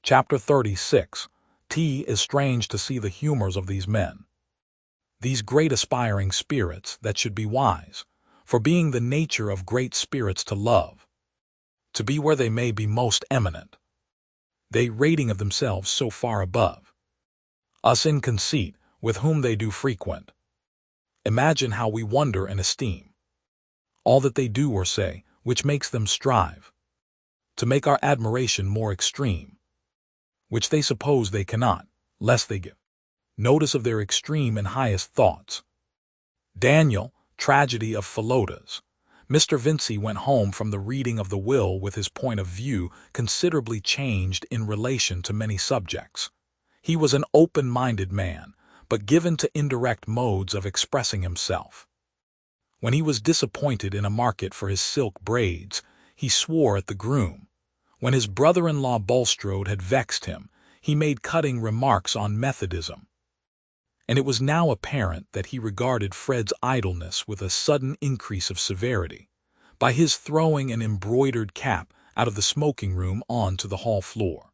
Chapter 36. Is strange to see the humors of these men. These great aspiring spirits that should be wise, for being the nature of great spirits to love, to be where they may be most eminent, they rating of themselves so far above us in conceit, with whom they do frequent. Imagine how we wonder and esteem all that they do or say, which makes them strive to make our admiration more extreme, which they suppose they cannot, lest they give notice of their extreme and highest thoughts. Daniel, Tragedy of Philotas. Mr. Vincey went home from the reading of the will with his point of view considerably changed in relation to many subjects. He was an open-minded man, but given to indirect modes of expressing himself. When he was disappointed in a market for his silk braids, he swore at the groom. When his brother-in-law Bulstrode had vexed him, he made cutting remarks on Methodism. And it was now apparent that he regarded Fred's idleness with a sudden increase of severity, by his throwing an embroidered cap out of the smoking-room on to the hall floor.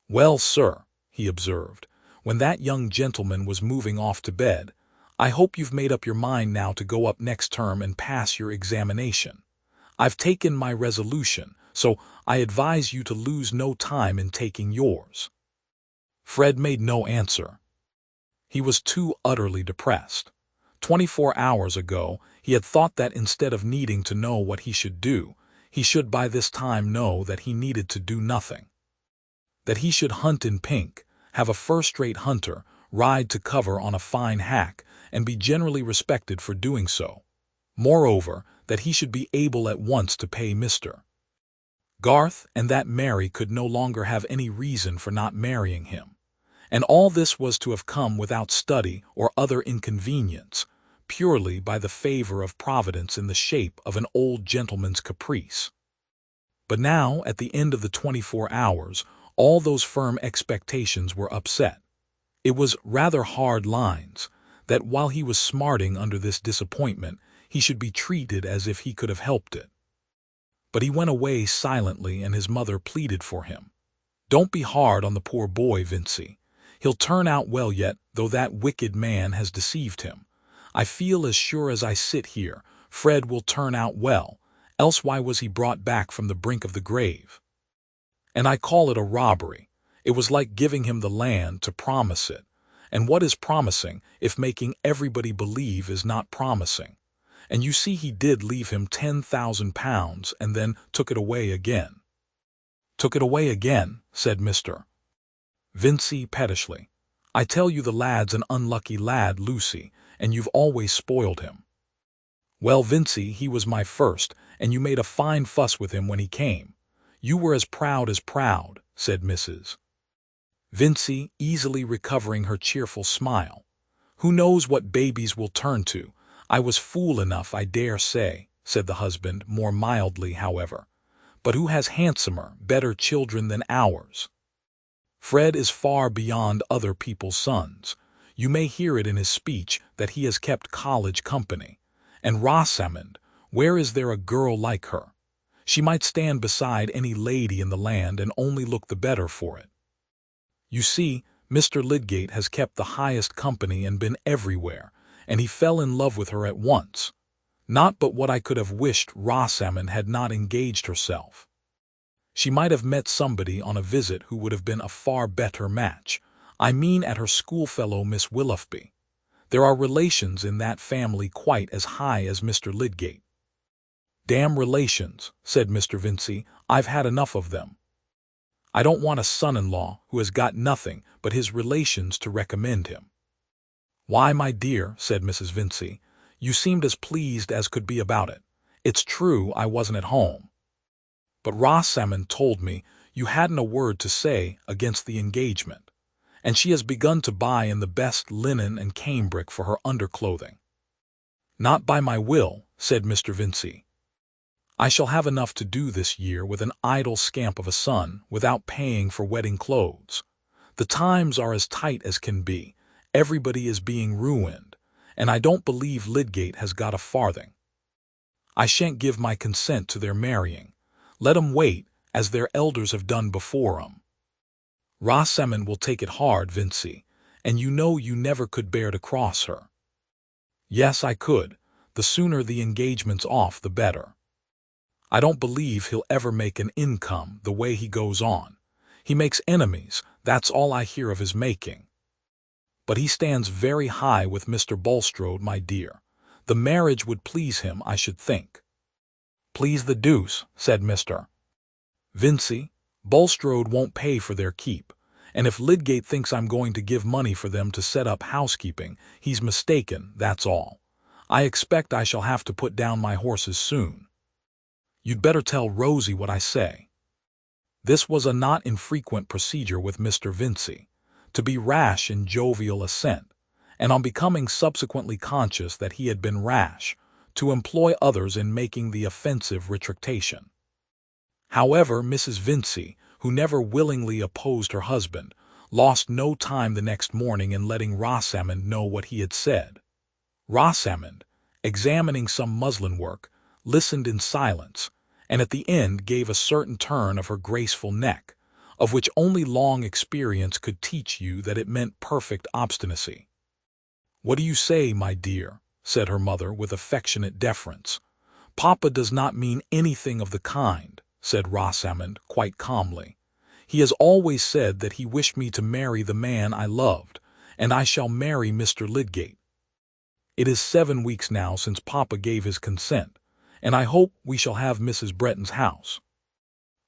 "Well, sir," he observed, when that young gentleman was moving off to bed, "I hope you've made up your mind now to go up next term and pass your examination. I've taken my resolution, so I advise you to lose no time in taking yours." Fred made no answer. He was too utterly depressed. 24 hours ago, he had thought that instead of needing to know what he should do, he should by this time know that he needed to do nothing. That he should hunt in pink, have a first-rate hunter, ride to cover on a fine hack, and be generally respected for doing so. Moreover, that he should be able at once to pay Mr. Garth, and that Mary could no longer have any reason for not marrying him. And all this was to have come without study or other inconvenience, purely by the favor of Providence in the shape of an old gentleman's caprice. But now, at the end of the 24 hours, all those firm expectations were upset. It was rather hard lines, that while he was smarting under this disappointment, he should be treated as if he could have helped it. But he went away silently, and his mother pleaded for him. "Don't be hard on the poor boy, Vincey. He'll turn out well yet, though that wicked man has deceived him. I feel as sure as I sit here, Fred will turn out well, else why was he brought back from the brink of the grave? And I call it a robbery. It was like giving him the land to promise it. And what is promising, if making everybody believe is not promising? And you see he did leave him £10,000 and then took it away again." "Took it away again," said Mr. Vincey pettishly. "I tell you the lad's an unlucky lad, Lucy, and you've always spoiled him." "Well, Vincey, he was my first, and you made a fine fuss with him when he came. You were as proud," said Mrs. Vincey, easily recovering her cheerful smile. "Who knows what babies will turn to? I was fool enough, I dare say," said the husband, more mildly, however. "But who has handsomer, better children than ours? Fred is far beyond other people's sons. You may hear it in his speech that he has kept college company. And Rosamond, where is there a girl like her? She might stand beside any lady in the land and only look the better for it. You see, Mr. Lydgate has kept the highest company and been everywhere, and he fell in love with her at once. Not but what I could have wished Rosamond had not engaged herself. She might have met somebody on a visit who would have been a far better match. I mean at her schoolfellow Miss Willoughby. There are relations in that family quite as high as Mr. Lydgate." "Damn relations," said Mr. Vincey. "I've had enough of them. I don't want a son-in-law who has got nothing but his relations to recommend him." "Why, my dear," said Mrs. Vincey, "you seemed as pleased as could be about it. It's true I wasn't at home. But Rosamond told me you hadn't a word to say against the engagement, and she has begun to buy in the best linen and cambric for her underclothing." "Not by my will," said Mr. Vincey. "I shall have enough to do this year with an idle scamp of a son without paying for wedding clothes. The times are as tight as can be. Everybody is being ruined, and I don't believe Lydgate has got a farthing. I shan't give my consent to their marrying. Let 'em wait, as their elders have done before 'em." Rosamond will take it hard, Vincy, and you know you never could bear to cross her. Yes, I could. The sooner the engagement's off, the better. I don't believe he'll ever make an income the way he goes on. He makes enemies, that's all I hear of his making. But he stands very high with Mr. Bulstrode, my dear. The marriage would please him, I should think. Please the deuce, said Mr. Vincy. Bulstrode won't pay for their keep, and if Lydgate thinks I'm going to give money for them to set up housekeeping, he's mistaken, that's all. I expect I shall have to put down my horses soon. You'd better tell Rosie what I say. This was a not infrequent procedure with Mr. Vincy, to be rash in jovial assent, and on becoming subsequently conscious that he had been rash, to employ others in making the offensive retractation. However, Mrs. Vincy, who never willingly opposed her husband, lost no time the next morning in letting Rosamond know what he had said. Rosamond, examining some muslin work, listened in silence, and at the end gave a certain turn of her graceful neck, of which only long experience could teach you that it meant perfect obstinacy. "What do you say, my dear?" said her mother with affectionate deference. "Papa does not mean anything of the kind," said Rosamond quite calmly. "He has always said that he wished me to marry the man I loved, and I shall marry Mr. Lydgate. It is 7 weeks now since Papa gave his consent, and I hope we shall have Mrs. Bretton's house.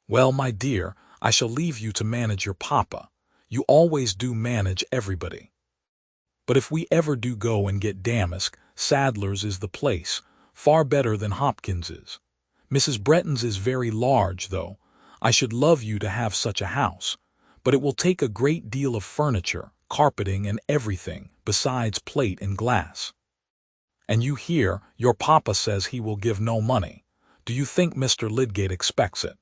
Well, my dear, I shall leave you to manage your papa. You always do manage everybody. But if we ever do go and get damask, Sadler's is the place, far better than Hopkins's. Mrs. Bretton's is very large, though. I should love you to have such a house, but it will take a great deal of furniture, carpeting, and everything, besides plate and glass. And you hear, your papa says he will give no money. Do you think Mr. Lydgate expects it?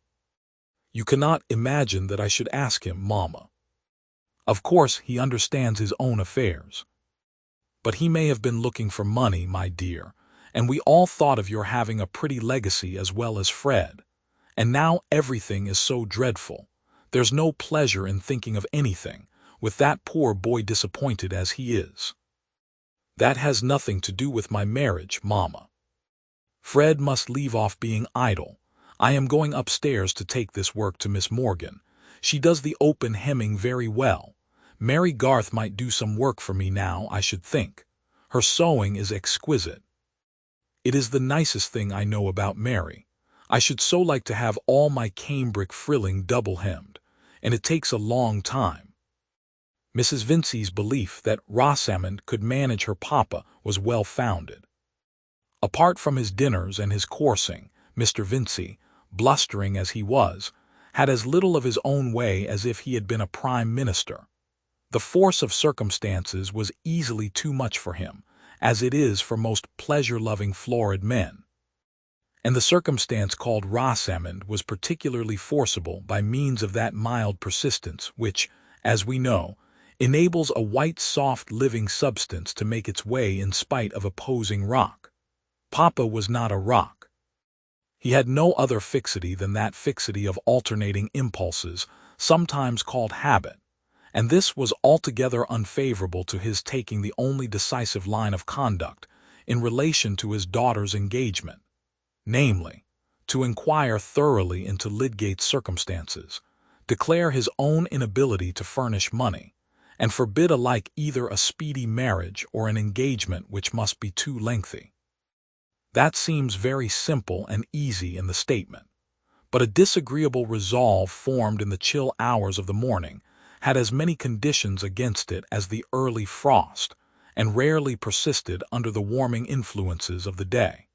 You cannot imagine that I should ask him, mamma. Of course he understands his own affairs. But he may have been looking for money, my dear, and we all thought of your having a pretty legacy as well as Fred. And now everything is so dreadful. There's no pleasure in thinking of anything, with that poor boy disappointed as he is. That has nothing to do with my marriage, mamma. Fred must leave off being idle. I am going upstairs to take this work to Miss Morgan. She does the open hemming very well. Mary Garth might do some work for me now, I should think. Her sewing is exquisite. It is the nicest thing I know about Mary. I should so like to have all my cambric frilling double-hemmed, and it takes a long time. Mrs. Vincy's belief that Rosamond could manage her papa was well-founded. Apart from his dinners and his coursing, Mr. Vincy, blustering as he was, had as little of his own way as if he had been a prime minister. The force of circumstances was easily too much for him, as it is for most pleasure-loving florid men. And the circumstance called Rosamond was particularly forcible by means of that mild persistence which, as we know, enables a white, soft, living substance to make its way in spite of opposing rock. Papa was not a rock. He had no other fixity than that fixity of alternating impulses, sometimes called habit, and this was altogether unfavorable to his taking the only decisive line of conduct in relation to his daughter's engagement, namely, to inquire thoroughly into Lydgate's circumstances, declare his own inability to furnish money, and forbid alike either a speedy marriage or an engagement which must be too lengthy. That seems very simple and easy in the statement, but a disagreeable resolve formed in the chill hours of the morning had as many conditions against it as the early frost, and rarely persisted under the warming influences of the day.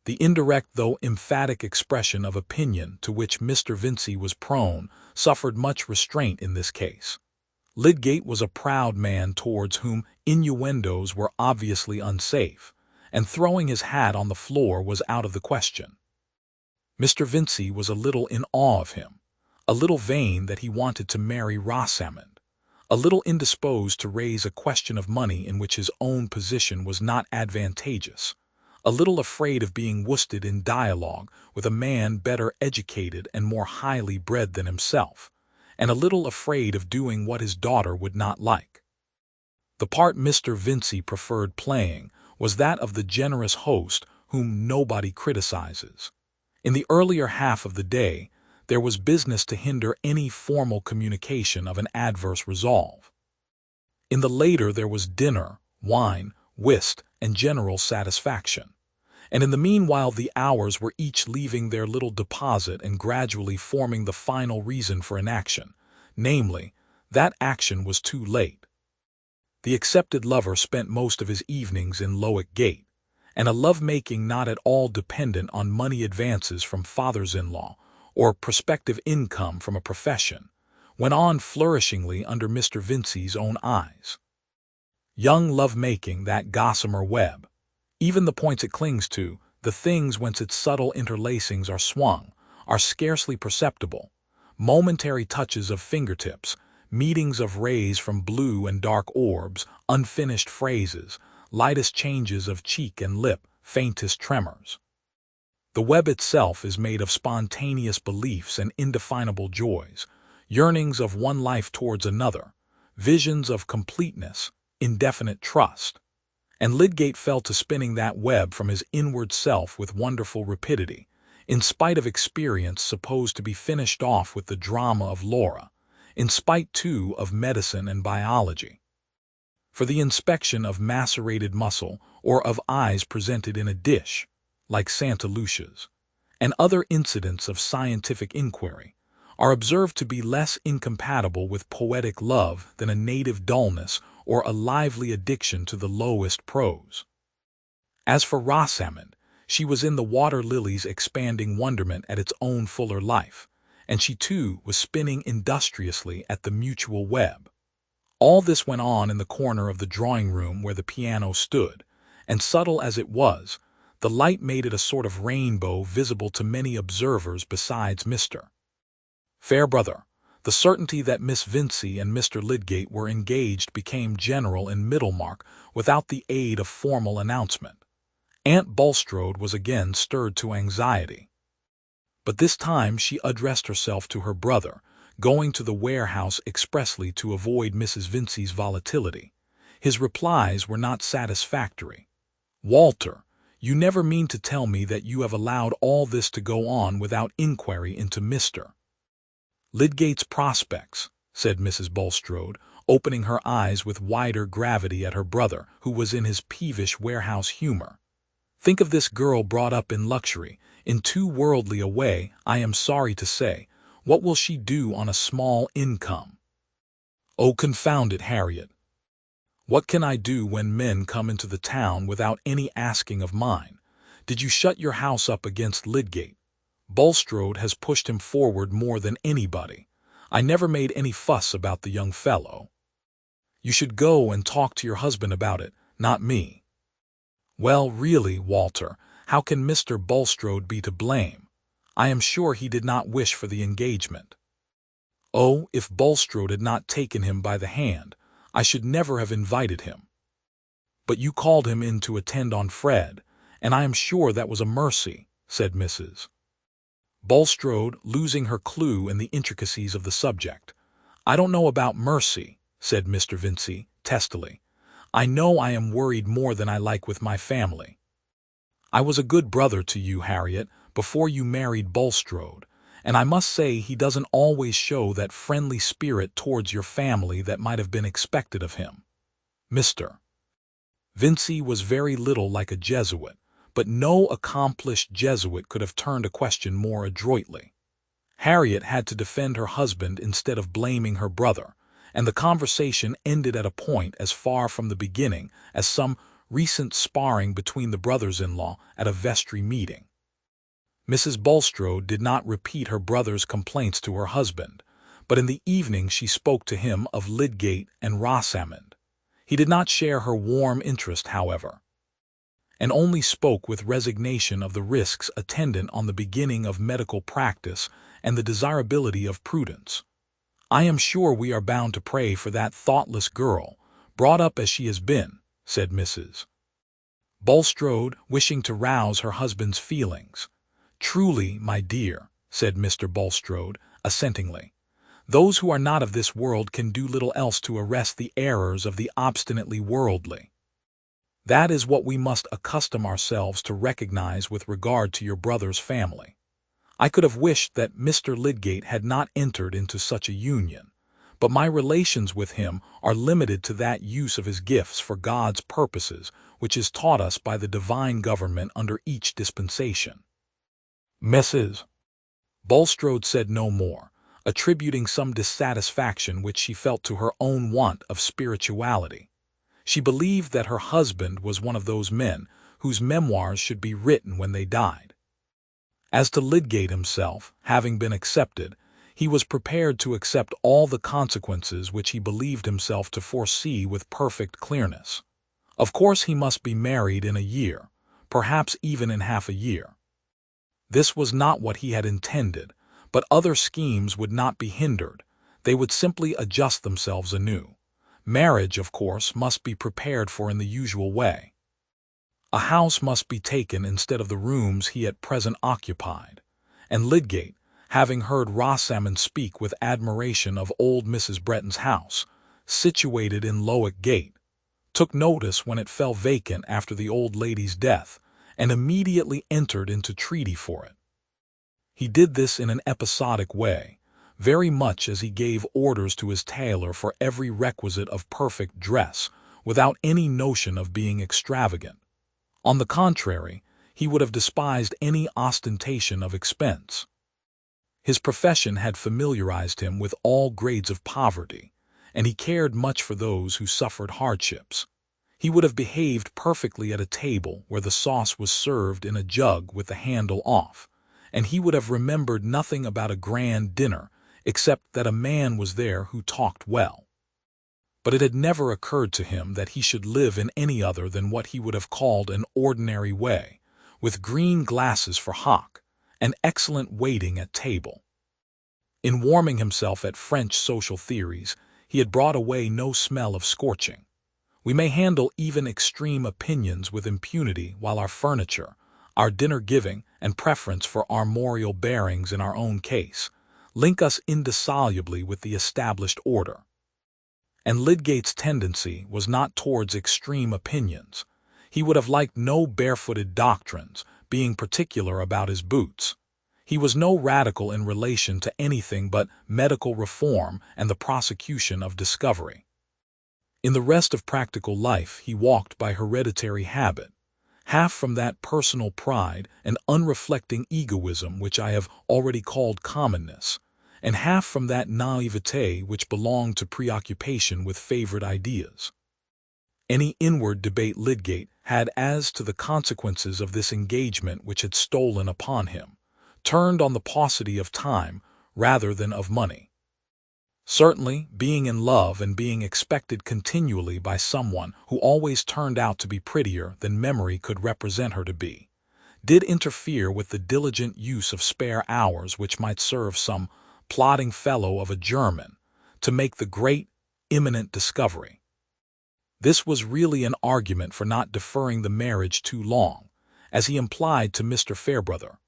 The indirect though emphatic expression of opinion to which Mr. Vincy was prone suffered much restraint in this case. Lydgate was a proud man towards whom innuendos were obviously unsafe, and throwing his hat on the floor was out of the question. Mr. Vincy was a little in awe of him, a little vain that he wanted to marry Rosamond, a little indisposed to raise a question of money in which his own position was not advantageous, a little afraid of being worsted in dialogue with a man better educated and more highly bred than himself, and a little afraid of doing what his daughter would not like. The part Mr. Vincey preferred playing was that of the generous host whom nobody criticizes. In the earlier half of the day, there was business to hinder any formal communication of an adverse resolve. In the later there was dinner, wine, whist, and general satisfaction. And in the meanwhile the hours were each leaving their little deposit and gradually forming the final reason for inaction, namely, that action was too late. The accepted lover spent most of his evenings in Lowick Gate, and a love-making not at all dependent on money advances from fathers-in-law or prospective income from a profession, went on flourishingly under Mr. Vincey's own eyes. Young love-making, that gossamer web, even the points it clings to, the things whence its subtle interlacings are swung, are scarcely perceptible, momentary touches of fingertips, meetings of rays from blue and dark orbs, unfinished phrases, lightest changes of cheek and lip, faintest tremors. The web itself is made of spontaneous beliefs and indefinable joys, yearnings of one life towards another, visions of completeness, indefinite trust. And Lydgate fell to spinning that web from his inward self with wonderful rapidity, in spite of experience supposed to be finished off with the drama of Laura, in spite, too, of medicine and biology. For the inspection of macerated muscle or of eyes presented in a dish, like Santa Lucia's, and other incidents of scientific inquiry, are observed to be less incompatible with poetic love than a native dullness or a lively addiction to the lowest prose. As for Rosamond, she was in the water lily's expanding wonderment at its own fuller life, and she too was spinning industriously at the mutual web. All this went on in the corner of the drawing-room where the piano stood, and subtle as it was, the light made it a sort of rainbow visible to many observers besides Mr. Fairbrother. The certainty that Miss Vincey and Mr. Lydgate were engaged became general in Middlemarch without the aid of formal announcement. Aunt Bulstrode was again stirred to anxiety. But this time she addressed herself to her brother, going to the warehouse expressly to avoid Mrs. Vincey's volatility. His replies were not satisfactory. "Walter, you never mean to tell me that you have allowed all this to go on without inquiry into Mr. Lydgate's prospects," said Mrs. Bulstrode, opening her eyes with wider gravity at her brother, who was in his peevish warehouse humor. "Think of this girl brought up in luxury, in too worldly a way, I am sorry to say. What will she do on a small income?" "Oh, confound it, Harriet. What can I do when men come into the town without any asking of mine? Did you shut your house up against Lydgate? Bulstrode has pushed him forward more than anybody. I never made any fuss about the young fellow. You should go and talk to your husband about it, not me." "Well, really, Walter, how can Mr. Bulstrode be to blame? I am sure he did not wish for the engagement." "Oh, if Bulstrode had not taken him by the hand, I should never have invited him." "But you called him in to attend on Fred, and I am sure that was a mercy," said Mrs. Bulstrode, losing her clue in the intricacies of the subject. "I don't know about mercy," said Mr. Vincey, testily. "I know I am worried more than I like with my family. I was a good brother to you, Harriet, before you married Bulstrode, and I must say he doesn't always show that friendly spirit towards your family that might have been expected of him." Mr. Vincey was very little like a Jesuit, but no accomplished Jesuit could have turned a question more adroitly. Harriet had to defend her husband instead of blaming her brother, and the conversation ended at a point as far from the beginning as some recent sparring between the brothers-in-law at a vestry meeting. Mrs. Bulstrode did not repeat her brother's complaints to her husband, but in the evening she spoke to him of Lydgate and Rosamond. He did not share her warm interest, however, and only spoke with resignation of the risks attendant on the beginning of medical practice and the desirability of prudence. "I am sure we are bound to pray for that thoughtless girl, brought up as she has been," said Mrs. Bulstrode, wishing to rouse her husband's feelings. "Truly, my dear," said Mr. Bulstrode, assentingly, Those who are not of this world can do little else to arrest the errors of the obstinately worldly. That is what we must accustom ourselves to recognize with regard to your brother's family. I could have wished that Mr. Lydgate had not entered into such a union, but my relations with him are limited to that use of his gifts for God's purposes which is taught us by the divine government under each dispensation. Mrs. Bulstrode said no more, attributing some dissatisfaction which she felt to her own want of spirituality. She believed that her husband was one of those men whose memoirs should be written when they died. As to Lydgate himself, having been accepted, he was prepared to accept all the consequences which he believed himself to foresee with perfect clearness. Of course he must be married in a year, perhaps even in half a year. This was not what he had intended, but other schemes would not be hindered. They would simply adjust themselves anew. Marriage, of course, must be prepared for in the usual way. A house must be taken instead of the rooms he at present occupied, and Lydgate, having heard Rosamond speak with admiration of old Mrs. Bretton's house, situated in Lowick Gate, took notice when it fell vacant after the old lady's death, and immediately entered into treaty for it. He did this in an episodic way, very much as he gave orders to his tailor for every requisite of perfect dress, without any notion of being extravagant. On the contrary, he would have despised any ostentation of expense. His profession had familiarized him with all grades of poverty, and he cared much for those who suffered hardships. He would have behaved perfectly at a table where the sauce was served in a jug with the handle off, and he would have remembered nothing about a grand dinner except that a man was there who talked well. But it had never occurred to him that he should live in any other than what he would have called an ordinary way, with green glasses for hock, and excellent waiting at table. In warming himself at French social theories, he had brought away no smell of scorching. We may handle even extreme opinions with impunity while our furniture, our dinner-giving, and preference for armorial bearings in our own case, link us indissolubly with the established order. And Lydgate's tendency was not towards extreme opinions. He would have liked no barefooted doctrines, being particular about his boots. He was no radical in relation to anything but medical reform and the prosecution of discovery. In the rest of practical life he walked by hereditary habit, half from that personal pride and unreflecting egoism which I have already called commonness, and half from that naivete which belonged to preoccupation with favorite ideas. Any inward debate Lydgate had as to the consequences of this engagement which had stolen upon him turned on the paucity of time rather than of money. Certainly, being in love and being expected continually by someone who always turned out to be prettier than memory could represent her to be, did interfere with the diligent use of spare hours which might serve some plodding fellow of a German to make the great, imminent discovery. This was really an argument for not deferring the marriage too long, as he implied to Mr. Fairbrother,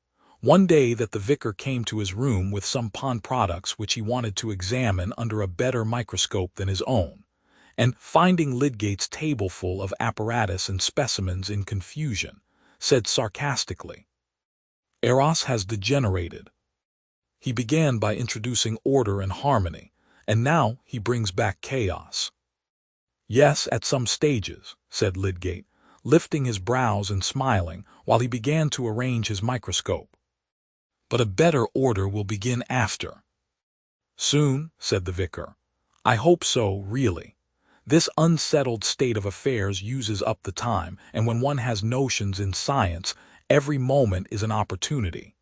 one day that the vicar came to his room with some pawn products which he wanted to examine under a better microscope than his own, and finding Lydgate's table full of apparatus and specimens in confusion, said sarcastically, "Eros has degenerated. He began by introducing order and harmony, and now he brings back chaos." "Yes, at some stages," said Lydgate, lifting his brows and smiling while he began to arrange his microscope. "But a better order will begin after." "Soon," said the vicar. "I hope so, really. This unsettled state of affairs uses up the time, and when one has notions in science, every moment is an opportunity.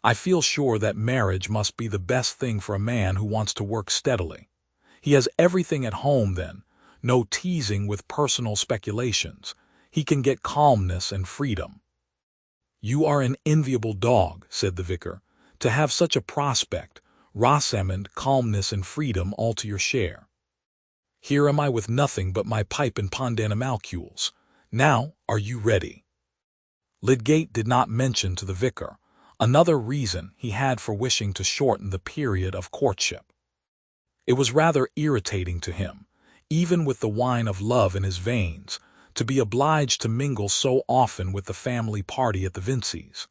I feel sure that marriage must be the best thing for a man who wants to work steadily. He has everything at home then, no teasing with personal speculations. He can get calmness and freedom." "You are an enviable dog," said the vicar, "to have such a prospect, Rosamond, calmness and freedom all to your share. Here am I with nothing but my pipe and pandanimalcules. Now, are you ready?" Lydgate did not mention to the vicar another reason he had for wishing to shorten the period of courtship. It was rather irritating to him, even with the wine of love in his veins, to be obliged to mingle so often with the family party at the Vinceys,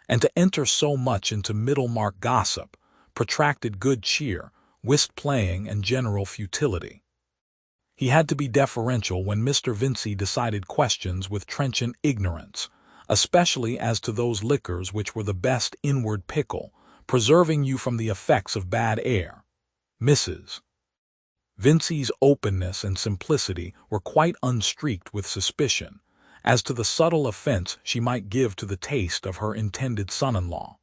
and to enter so much into Middlemarch gossip, protracted good cheer, whist playing, and general futility. He had to be deferential when Mr. Vincey decided questions with trenchant ignorance, especially as to those liquors which were the best inward pickle, preserving you from the effects of bad air. Mrs. Vincey's openness and simplicity were quite unstreaked with suspicion, as to the subtle offense she might give to the taste of her intended son-in-law,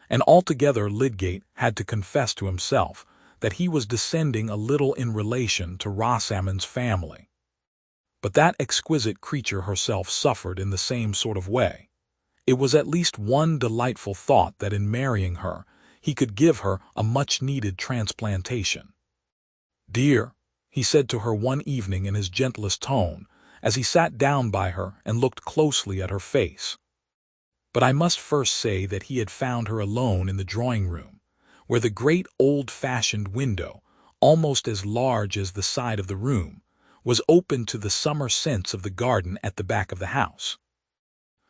and altogether Lydgate had to confess to himself that he was descending a little in relation to Rosamond's family. But that exquisite creature herself suffered in the same sort of way. It was at least one delightful thought that in marrying her he could give her a much-needed transplantation. "Dear," he said to her one evening in his gentlest tone, as he sat down by her and looked closely at her face. But I must first say that he had found her alone in the drawing-room, where the great old-fashioned window, almost as large as the side of the room, was open to the summer scents of the garden at the back of the house.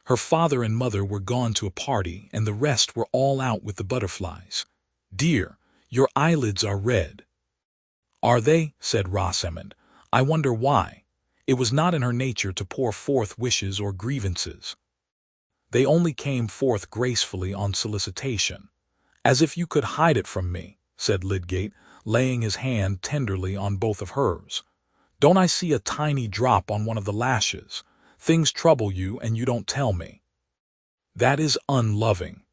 Her father and mother were gone to a party, and the rest were all out with the butterflies. "Dear, your eyelids are red." "Are they?" said Rosamond. "I wonder why. It was not in her nature to pour forth wishes or grievances. They only came forth gracefully on solicitation." "As if you could hide it from me," said Lydgate, laying his hand tenderly on both of hers. "Don't I see a tiny drop on one of the lashes? Things trouble you, and you don't tell me. That is unloving.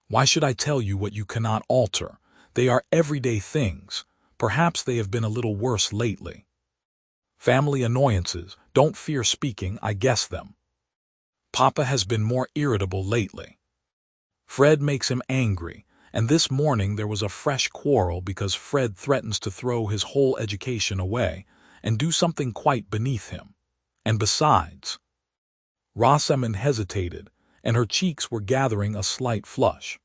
Why should I tell you what you cannot alter? They are everyday things. Perhaps they have been a little worse lately. Family annoyances, don't fear speaking, I guess them. Papa has been more irritable lately. Fred makes him angry, and this morning there was a fresh quarrel because Fred threatens to throw his whole education away and do something quite beneath him. And besides—" Rosamond hesitated, and her cheeks were gathering a slight flush.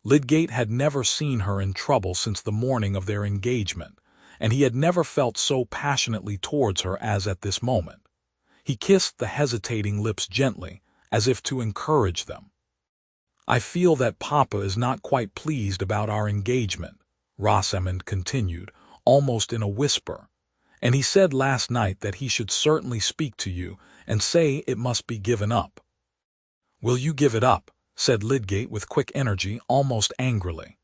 Lydgate had never seen her in trouble since the morning of their engagement, and he had never felt so passionately towards her as at this moment. He kissed the hesitating lips gently, as if to encourage them. "I feel that Papa is not quite pleased about our engagement," Rosamond continued, almost in a whisper, "and he said last night that he should certainly speak to you and say it must be given up." "Will you give it up?" said Lydgate with quick energy, almost angrily.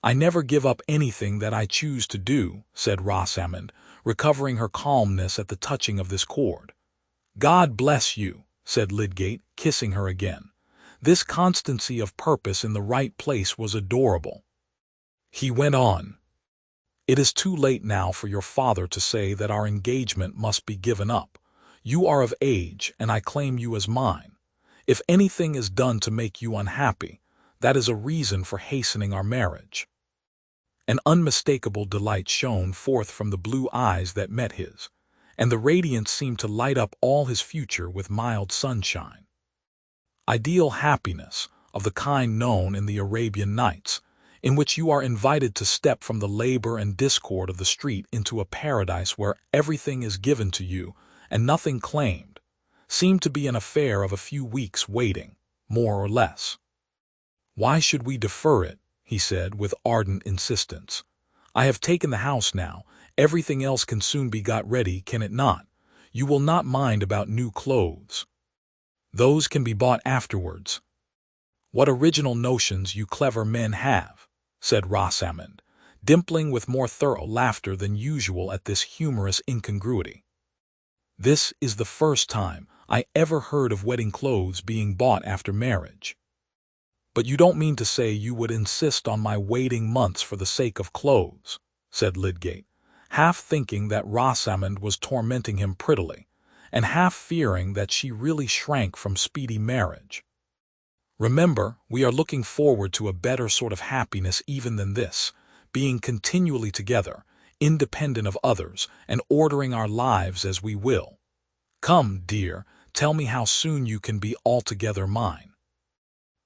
"I never give up anything that I choose to do," said Rosamond, recovering her calmness at the touching of this chord. "God bless you," said Lydgate, kissing her again. This constancy of purpose in the right place was adorable. He went on, "It is too late now for your father to say that our engagement must be given up. You are of age, and I claim you as mine. If anything is done to make you unhappy, that is a reason for hastening our marriage." An unmistakable delight shone forth from the blue eyes that met his, and the radiance seemed to light up all his future with mild sunshine. Ideal happiness, of the kind known in the Arabian Nights, in which you are invited to step from the labor and discord of the street into a paradise where everything is given to you and nothing claimed, seemed to be an affair of a few weeks' waiting, more or less. "Why should we defer it?" he said with ardent insistence. "I have taken the house now. Everything else can soon be got ready, can it not? You will not mind about new clothes. Those can be bought afterwards." "What original notions you clever men have," said Rosamond, dimpling with more thorough laughter than usual at this humorous incongruity. "This is the first time I ever heard of wedding clothes being bought after marriage." "But you don't mean to say you would insist on my waiting months for the sake of clothes," said Lydgate, half thinking that Rosamond was tormenting him prettily, and half fearing that she really shrank from speedy marriage. "Remember, we are looking forward to a better sort of happiness even than this, being continually together, independent of others, and ordering our lives as we will. Come, dear, tell me how soon you can be altogether mine."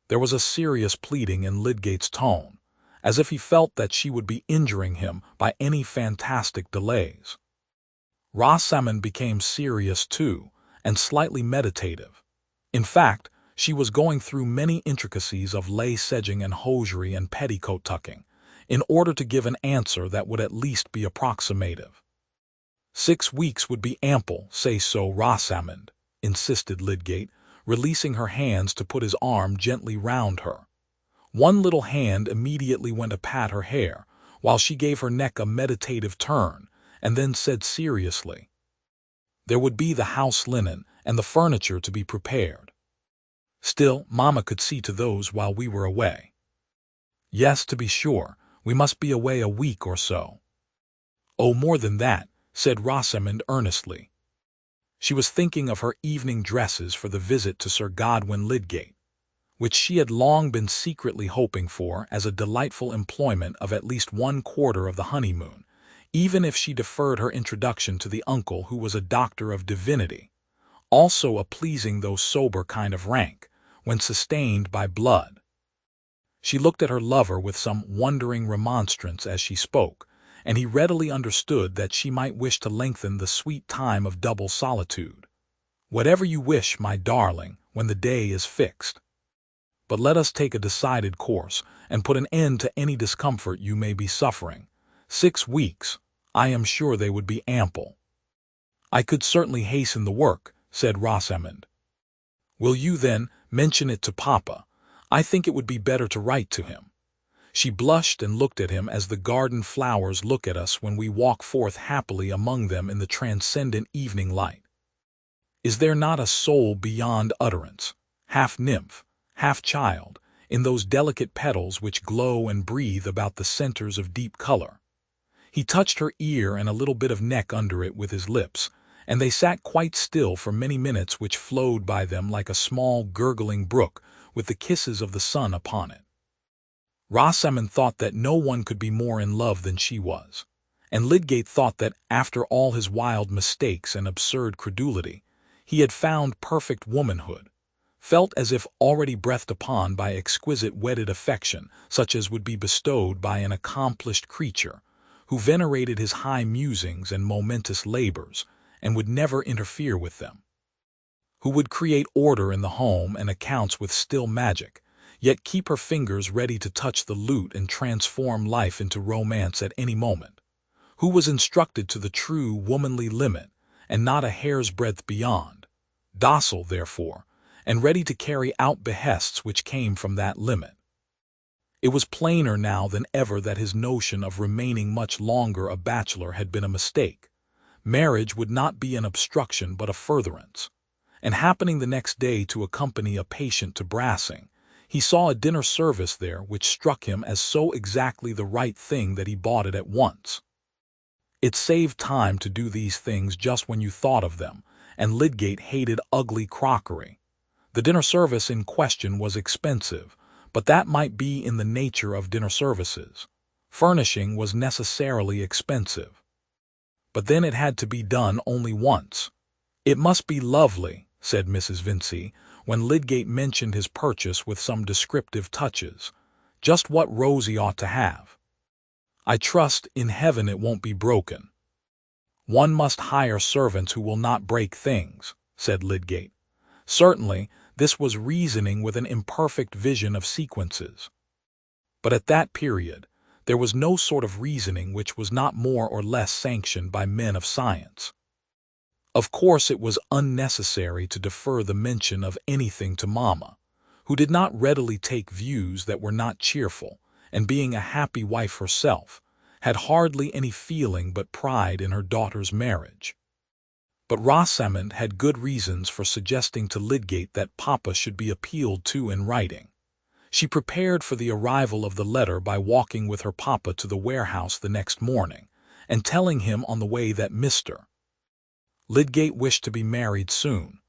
There was a serious pleading in Lydgate's tone, as if he felt that she would be injuring him by any fantastic delays. Rosamond became serious too, and slightly meditative. In fact, she was going through many intricacies of lace edging and hosiery and petticoat tucking, in order to give an answer that would at least be approximative. 6 weeks would be ample, say so, Rosamond, insisted Lydgate, releasing her hands to put his arm gently round her. One little hand immediately went to pat her hair, while she gave her neck a meditative turn, and then said seriously, "There would be the house linen and the furniture to be prepared. Still, Mamma could see to those while we were away." "Yes, to be sure, we must be away a week or so." "Oh, more than that," said Rosamond earnestly. She was thinking of her evening dresses for the visit to Sir Godwin Lydgate, which she had long been secretly hoping for as a delightful employment of at least 1/4 of the honeymoon, even if she deferred her introduction to the uncle who was a doctor of divinity, also a pleasing though sober kind of rank, when sustained by blood. She looked at her lover with some wondering remonstrance as she spoke, and he readily understood that she might wish to lengthen the sweet time of double solitude. "Whatever you wish, my darling, when the day is fixed. But let us take a decided course, and put an end to any discomfort you may be suffering. 6 weeks, I am sure they would be ample." "I could certainly hasten the work," said Rosamond. "Will you, then, mention it to Papa? I think it would be better to write to him." She blushed and looked at him as the garden flowers look at us when we walk forth happily among them in the transcendent evening light. Is there not a soul beyond utterance, half nymph, half child, in those delicate petals which glow and breathe about the centers of deep color? He touched her ear and a little bit of neck under it with his lips, and they sat quite still for many minutes, which flowed by them like a small gurgling brook with the kisses of the sun upon it. Rosamond thought that no one could be more in love than she was, and Lydgate thought that, after all his wild mistakes and absurd credulity, he had found perfect womanhood, felt as if already breathed upon by exquisite wedded affection such as would be bestowed by an accomplished creature, who venerated his high musings and momentous labors, and would never interfere with them, who would create order in the home and accounts with still magic, yet keep her fingers ready to touch the lute and transform life into romance at any moment, who was instructed to the true womanly limit, and not a hair's breadth beyond, docile, therefore, and ready to carry out behests which came from that limit. It was plainer now than ever that his notion of remaining much longer a bachelor had been a mistake. Marriage would not be an obstruction but a furtherance, and happening the next day to accompany a patient to Brassing, he saw a dinner service there which struck him as so exactly the right thing that he bought it at once. It saved time to do these things just when you thought of them, and Lydgate hated ugly crockery. The dinner service in question was expensive, but that might be in the nature of dinner services. Furnishing was necessarily expensive. But then it had to be done only once. "It must be lovely," said Mrs. Vincey, when Lydgate mentioned his purchase with some descriptive touches. "Just what Rosie ought to have. I trust in heaven it won't be broken." "One must hire servants who will not break things," said Lydgate. Certainly, this was reasoning with an imperfect vision of sequences. But at that period, there was no sort of reasoning which was not more or less sanctioned by men of science. Of course it was unnecessary to defer the mention of anything to Mamma, who did not readily take views that were not cheerful, and being a happy wife herself, had hardly any feeling but pride in her daughter's marriage. But Rosamond had good reasons for suggesting to Lydgate that Papa should be appealed to in writing. She prepared for the arrival of the letter by walking with her Papa to the warehouse the next morning, and telling him on the way that Mr. Lydgate wished to be married soon.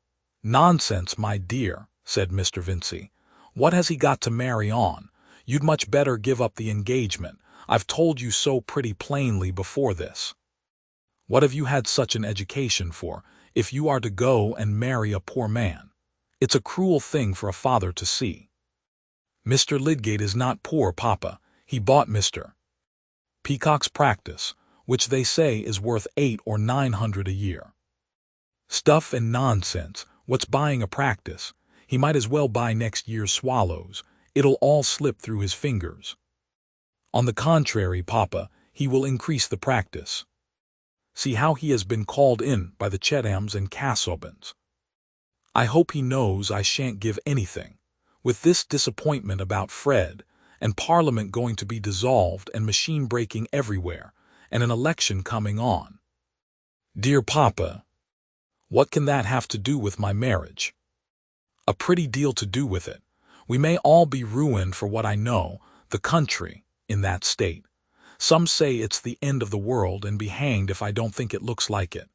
"Nonsense, my dear," said Mr. Vincey. "What has he got to marry on? You'd much better give up the engagement. I've told you so pretty plainly before this. What have you had such an education for, if you are to go and marry a poor man? It's a cruel thing for a father to see." "Mr. Lydgate is not poor, Papa. He bought Mr. Peacock's practice, which they say is worth 800 or 900 a year. Stuff and nonsense. What's buying a practice? He might as well buy next year's swallows. It'll all slip through his fingers. On the contrary, Papa, he will increase the practice. See how he has been called in by the Chethams and Casaubons. I hope he knows I shan't give anything. With this disappointment about Fred, and Parliament going to be dissolved and machine breaking everywhere, and an election coming on. Dear Papa, what can that have to do with my marriage? A pretty deal to do with it. We may all be ruined for what I know, the country, in that state. Some say it's the end of the world, and be hanged if I don't think it looks like it.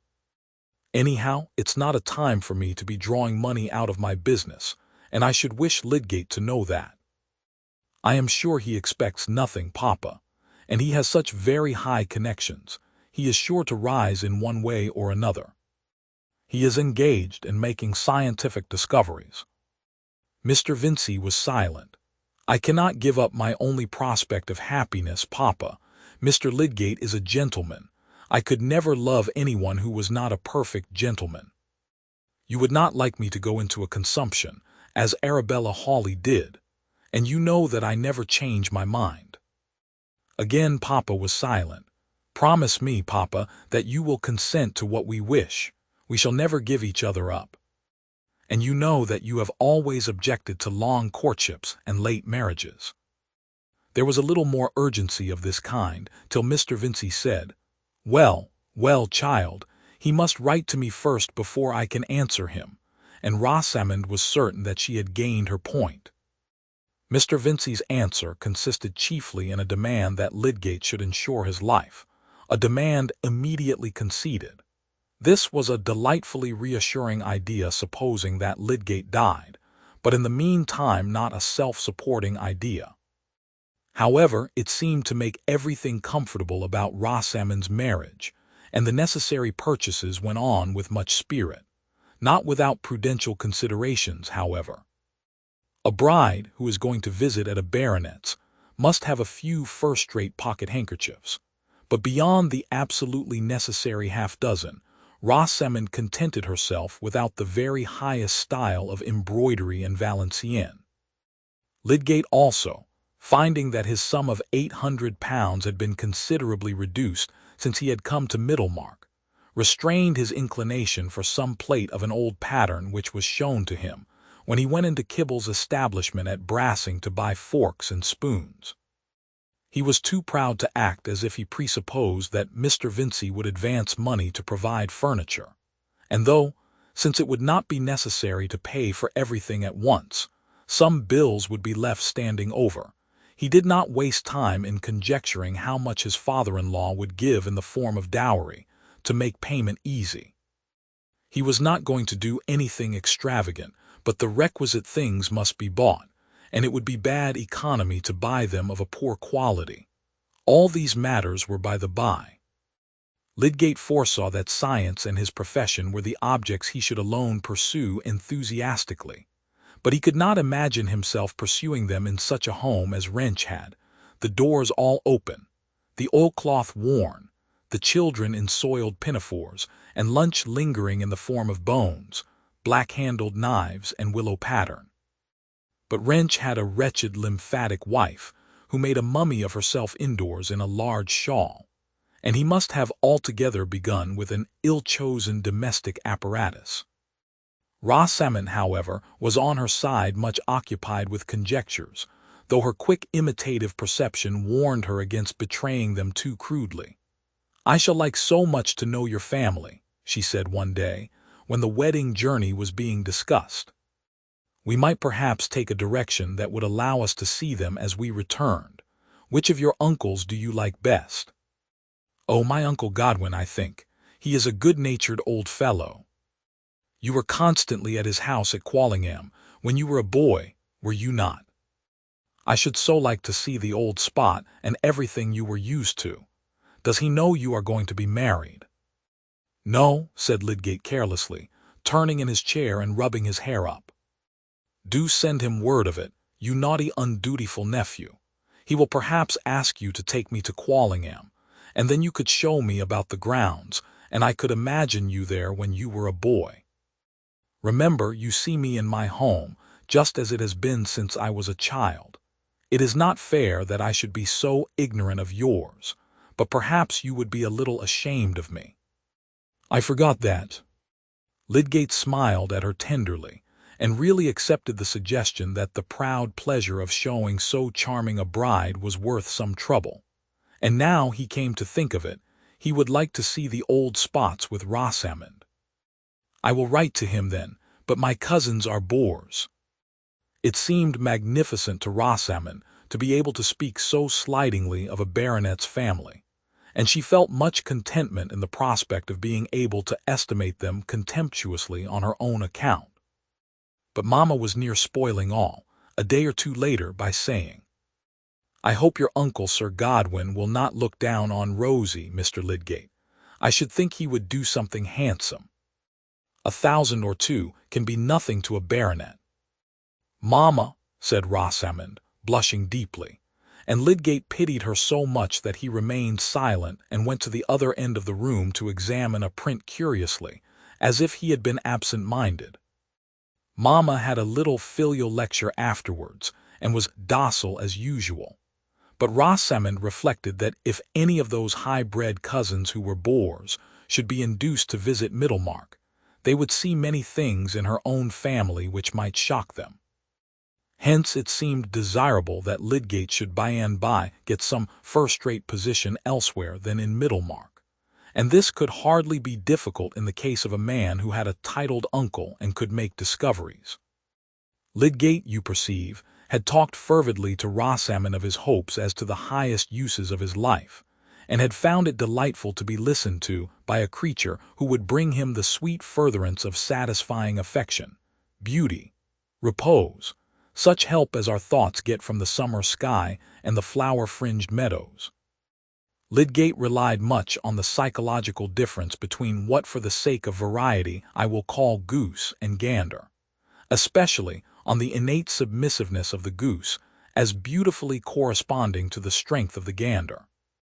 Anyhow, it's not a time for me to be drawing money out of my business, and I should wish Lydgate to know that. I am sure he expects nothing, Papa, and he has such very high connections. He is sure to rise in one way or another. He is engaged in making scientific discoveries. Mr. Vincey was silent. I cannot give up my only prospect of happiness, Papa. Mr. Lydgate is a gentleman. I could never love anyone who was not a perfect gentleman. You would not like me to go into a consumption, as Arabella Hawley did, and you know that I never change my mind. Again Papa was silent. Promise me, Papa, that you will consent to what we wish. We shall never give each other up. And you know that you have always objected to long courtships and late marriages. There was a little more urgency of this kind, till Mr. Vincey said, Well, child, he must write to me first before I can answer him, and Rosamond was certain that she had gained her point. Mr. Vincey's answer consisted chiefly in a demand that Lydgate should insure his life, a demand immediately conceded. This was a delightfully reassuring idea, supposing that Lydgate died, but in the meantime not a self-supporting idea. However, it seemed to make everything comfortable about Rosamond's marriage, and the necessary purchases went on with much spirit, not without prudential considerations, however. A bride who is going to visit at a baronet's must have a few first-rate pocket handkerchiefs, but beyond the absolutely necessary half-dozen, Rosamond contented herself without the very highest style of embroidery and Valenciennes. Lydgate also, finding that his sum of £800 had been considerably reduced since he had come to Middlemarch, restrained his inclination for some plate of an old pattern which was shown to him when he went into Kibble's establishment at Brassing to buy forks and spoons. He was too proud to act as if he presupposed that Mr. Vincey would advance money to provide furniture, and though, since it would not be necessary to pay for everything at once, some bills would be left standing over, he did not waste time in conjecturing how much his father-in-law would give in the form of dowry to make payment easy. He was not going to do anything extravagant, but the requisite things must be bought, and it would be bad economy to buy them of a poor quality. All these matters were by the by. Lydgate foresaw that science and his profession were the objects he should alone pursue enthusiastically, but he could not imagine himself pursuing them in such a home as Wrench had, the doors all open, the oilcloth worn, the children in soiled pinafores, and lunch lingering in the form of bones, black-handled knives, and willow pattern. But Wrench had a wretched lymphatic wife, who made a mummy of herself indoors in a large shawl, and he must have altogether begun with an ill-chosen domestic apparatus. Rosamond, however, was on her side much occupied with conjectures, though her quick imitative perception warned her against betraying them too crudely. "I shall like so much to know your family," she said one day, when the wedding journey was being discussed. "We might perhaps take a direction that would allow us to see them as we returned. Which of your uncles do you like best?" "Oh, my Uncle Godwin, I think. He is a good-natured old fellow." "You were constantly at his house at Quallingham when you were a boy, were you not? I should so like to see the old spot and everything you were used to. Does he know you are going to be married?" "No," said Lydgate carelessly, turning in his chair and rubbing his hair up. "Do send him word of it, you naughty undutiful nephew. He will perhaps ask you to take me to Quallingham, and then you could show me about the grounds, and I could imagine you there when you were a boy. Remember, you see me in my home, just as it has been since I was a child. It is not fair that I should be so ignorant of yours, but perhaps you would be a little ashamed of me." "I forgot that." Lydgate smiled at her tenderly, and really accepted the suggestion that the proud pleasure of showing so charming a bride was worth some trouble. And now he came to think of it, he would like to see the old spots with Rosamond. "I will write to him then, but my cousins are bores." It seemed magnificent to Rosamond to be able to speak so slightingly of a baronet's family, and she felt much contentment in the prospect of being able to estimate them contemptuously on her own account. But Mamma was near spoiling all, a day or two later, by saying, "I hope your uncle Sir Godwin will not look down on Rosie, Mr. Lydgate. I should think he would do something handsome. 1,000 or 2 can be nothing to a baronet." "Mamma," said Rosamond, blushing deeply, and Lydgate pitied her so much that he remained silent and went to the other end of the room to examine a print curiously, as if he had been absent-minded. Mamma had a little filial lecture afterwards, and was docile as usual. But Rosamond reflected that if any of those high-bred cousins who were bores should be induced to visit Middlemarch, they would see many things in her own family which might shock them. Hence it seemed desirable that Lydgate should by and by get some first-rate position elsewhere than in Middlemarch, and this could hardly be difficult in the case of a man who had a titled uncle and could make discoveries. Lydgate, you perceive, had talked fervidly to Rosamond of his hopes as to the highest uses of his life, and had found it delightful to be listened to by a creature who would bring him the sweet furtherance of satisfying affection, beauty, repose, such help as our thoughts get from the summer sky and the flower-fringed meadows. Lydgate relied much on the psychological difference between what for the sake of variety I will call goose and gander, especially on the innate submissiveness of the goose as beautifully corresponding to the strength of the gander.